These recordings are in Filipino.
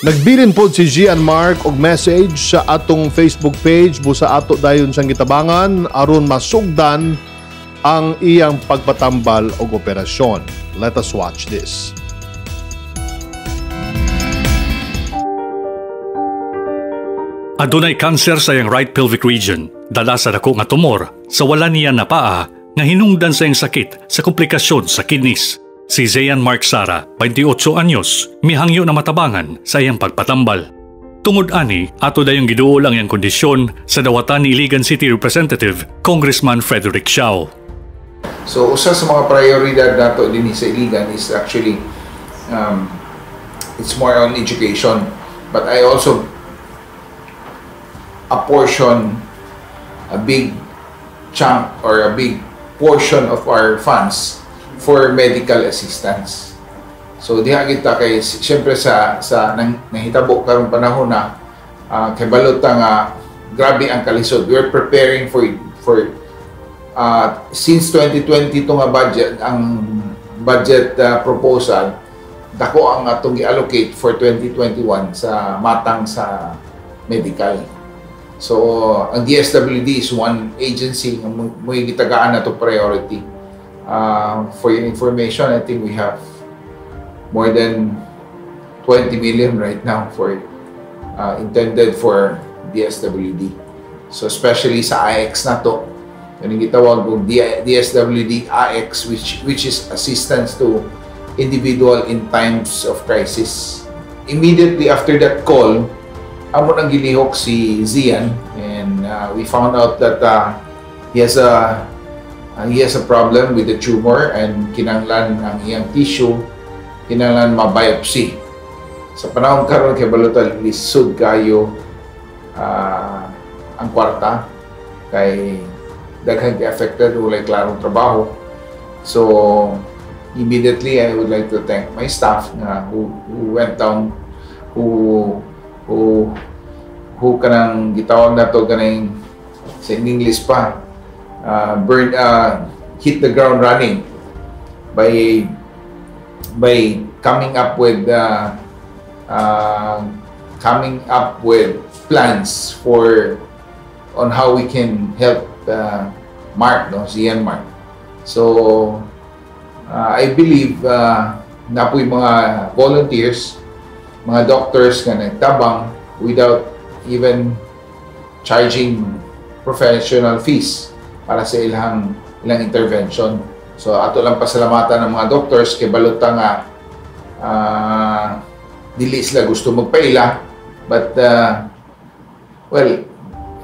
Nagbilin po si Gian Mark og message sa atong Facebook page busa ato dayon siyang gitabangan aron masugdan ang iyang pagpatambal og operasyon. Let us watch this. Adunay cancer sa iyang right pelvic region, dala sa dako nga tumor sa wala niya na paa nga hinungdan sa iyang sakit sa komplikasyon sa kidneys. Si Gian Mark Sara, 28 anyos, mihangyo na matabangan sa iyang pagpatambal. Tungod ani, ato dayong giduol ang iyang kondisyon sa dawatan ni Iligan City Representative Congressman Frederick Siao. So usa sa mga prioridad nato din sa Iligan is actually it's more on education, but I also apportion a big chunk or a big portion of our funds for medical assistance. So diha kita kay siyempre sa nahitabo karong panahon na kay balot nga grabe ang kalisod. We're preparing for since 2020 nga budget, ang budget proposal dako ang atong i-allocate for 2021 sa matang sa medical. So ang DSWD is one agency nga may gitagaan na to priority. For your information, I think we have more than 20 million right now for intended for DSWD. So especially sa IX na to, yung gitawag ng DSWD IX, which is assistance to individual in times of crisis. Immediately after that call, amo nang gilihok si Zian, and we found out that he has a problem with the tumor and kinanglan ang iyang tissue, kinanglan ma-biopsy. Sa panahon karon kay balutal lisod kayo ang kwarta kay daghan kay affected walay klarong trabaho. So immediately I would like to thank my staff who went down, who kanang gitawag na to ganang sa English pa, hit the ground running by coming up with plans on how we can help Mark, Zian Mark. So I believe na po yung mga volunteers, mga doctors nga nagtabang without even charging professional fees para sa ilang intervention. So ato lang pasalamatan ng mga doctors kay balota nga dili sila gusto magpaila, but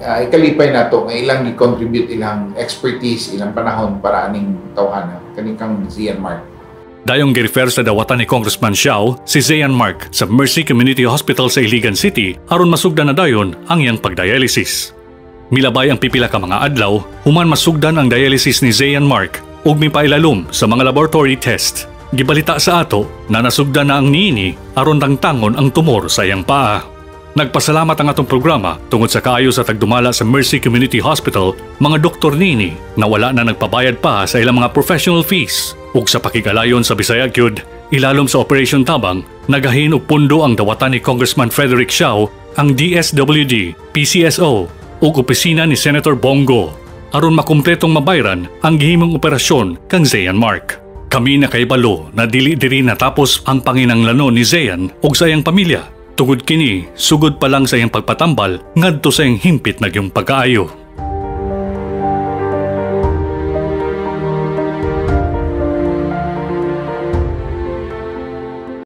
ikalipay nato nga ilang i-contribute ilang expertise, ilang panahon para aning tawhana kaning kang Zian Mark. Dayong girefer sa dawatan ni Congressman Siao si Zian Mark sa Mercy Community Hospital sa Iligan City aron masugdan na dayon ang iyang pagdialysis. Milabay ang pipila ka mga adlaw human masugdan ang dialysis ni Zian Mark ug mipailalom sa mga laboratory test. Gibalita sa ato na nasugdan na ang niini aron tangtangon ang tumor sa iyang paa. Nagpasalamat ang atong programa tungod sa kaayo sa tagdumala sa Mercy Community Hospital, mga doktor nini na wala na nagpabayad pa sa ilang mga professional fees. Ug sa pakigalayon sa Bisaya gyud, ilalom sa Operation Tabang, nagahin og pundo ang dawatan ni Congressman Frederick Siao, ang DSWD, PCSO ug opisina ni Senator Bongo aron makumpletong mabayran ang gihimong operasyon kang Zian Mark. Kami na kaibalo na dili-diri natapos ang panginanglanon ni Zian ug sa iyang pamilya. Tungod kini, sugod pa lang sa iyang pagpatambal ngadto sa iyang himpit na gyung pagkaayo.